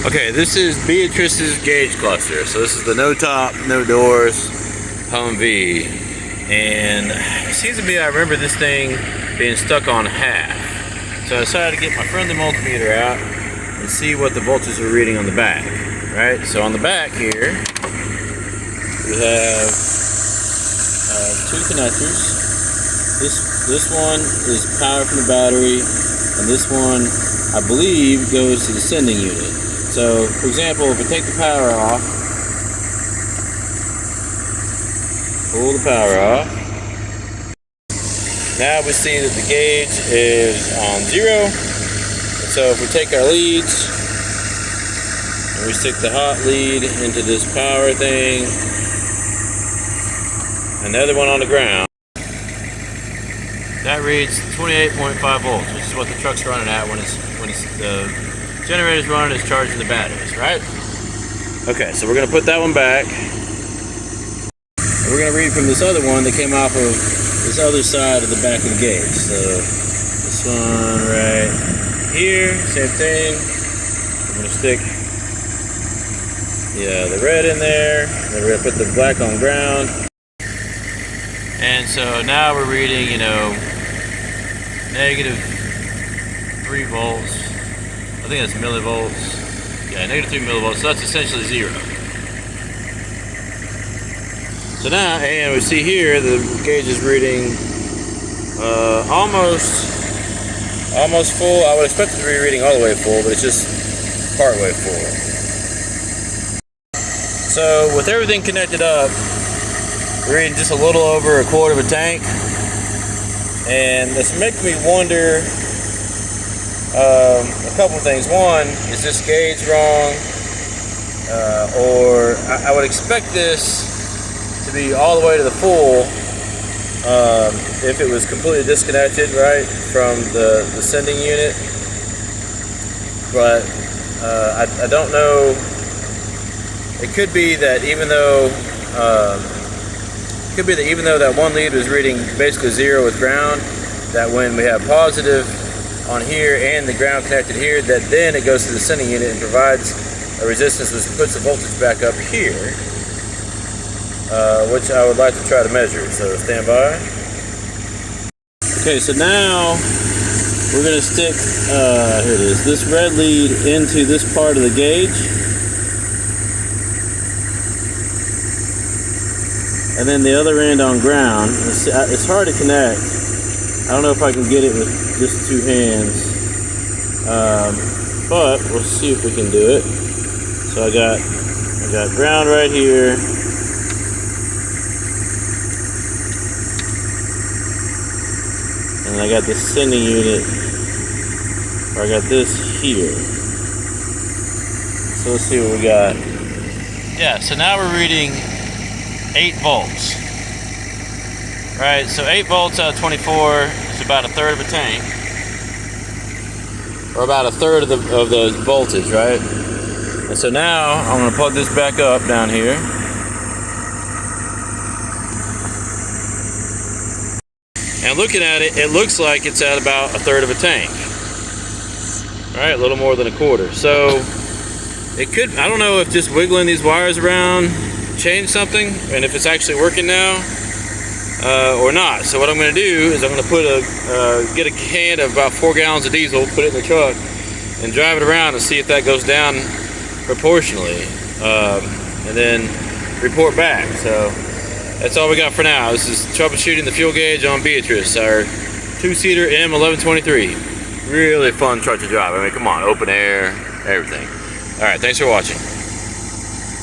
Okay, this is Beatrice's gauge cluster. So this is the no top, no doors Humvee. And it seems to me I remember this thing being stuck on half. So I decided to get my friendly multimeter out and see what the voltages are reading on the back. Right? So on the back here, we have two connectors. This one is power from the battery, and this one, I believe, goes to the sending unit. So, for example, if we take the power off, pull the power off, now we see that the gauge is on 0. And so if we take our leads, and we stick the hot lead into this power thing, and the other one on the ground, that reads 28.5 volts, which is what the truck's running at when the generator's running, is charging the batteries, right? Okay, so we're going to put that one back. And we're going to read from this other one that came off of this other side of the back of the gauge. So this one right here, same thing. I'm going to stick the red in there, and then we're going to put the black on ground. And so now we're reading, negative 3 volts. I think that's millivolts. Yeah, negative 3 millivolts. So that's essentially 0. So now, and we see here the gauge is reading almost full. I would expect it to be reading all the way full, but it's just part way full. So with everything connected up, we're reading just a little over a quarter of a tank. And that's making me wonder a couple things. One, is this gauge wrong? Or I would expect this to be all the way to the full if it was completely disconnected, right, from the sending unit. But I don't know. It could be that even though that one lead was reading basically 0 with ground, that when we have positive on here and the ground connected here, that then it goes to the sending unit and provides a resistance which puts the voltage back up here, which I would like to try to measure. So stand by. Okay, so now we're going to stick, here it is, this red lead into this part of the gauge. And then the other end on ground. It's hard to connect. I don't know if I can get it with just 2 hands, but we'll see if we can do it. So I got ground right here, and I got the sending unit, or I got this here. So let's see what we got. Yeah, so now we're reading 8 volts. Right, so 8 volts out of 24 is about a third of a tank, or about a third of the voltage, right? And so now I'm going to plug this back up down here. And looking at it, it looks like it's at about a third of a tank. Right, a little more than a quarter. So it could, I don't know if just wiggling these wires around change something, and if it's actually working now or not. So what I'm going to do is I'm going to put get a can of about 4 gallons of diesel, put it in the truck, and drive it around and see if that goes down proportionally, and then report back. So that's all we got for now. This is troubleshooting the fuel gauge on Beatrice, our 2-seater m1123. Really fun truck to drive. I mean, come on, open air, everything. All right, thanks for watching.